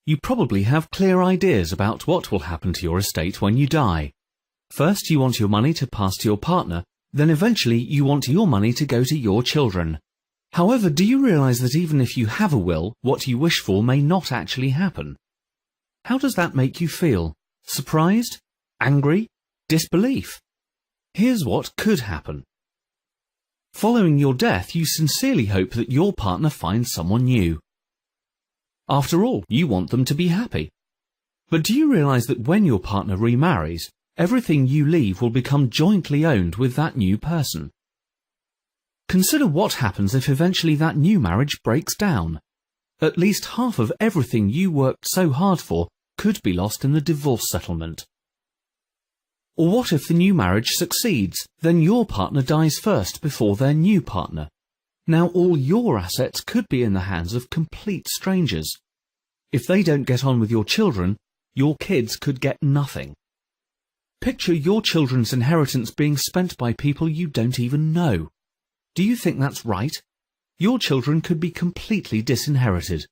You probably have clear ideas about what will happen to your estate when you die. First, you want your money to pass to your partner, then eventually you want your money to go to your children. However, do you realize that even if you have a will, what you wish for may not actually happen? How does that make you feel? Surprised? Angry? Disbelief? Here's what could happen. Following your death, you sincerely hope that your partner finds someone new. After all, you want them to be happy. But do you realize that when your partner remarries, everything you leave will become jointly owned with that new person? Consider what happens if eventually that new marriage breaks down. At least half of everything you worked so hard for could be lost in the divorce settlement. Or what if the new marriage succeeds, then your partner dies first before their new partner? Now all your assets could be in the hands of complete strangers. If they don't get on with your children, your kids could get nothing. Picture your children's inheritance being spent by people you don't even know. Do you think that's right? Your children could be completely disinherited.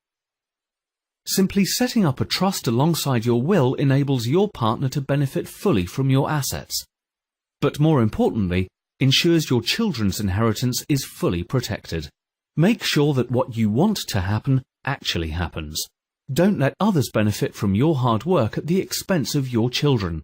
Simply setting up a trust alongside your will enables your partner to benefit fully from your assets. But more importantly, ensures your children's inheritance is fully protected. Make sure that what you want to happen actually happens. Don't let others benefit from your hard work at the expense of your children.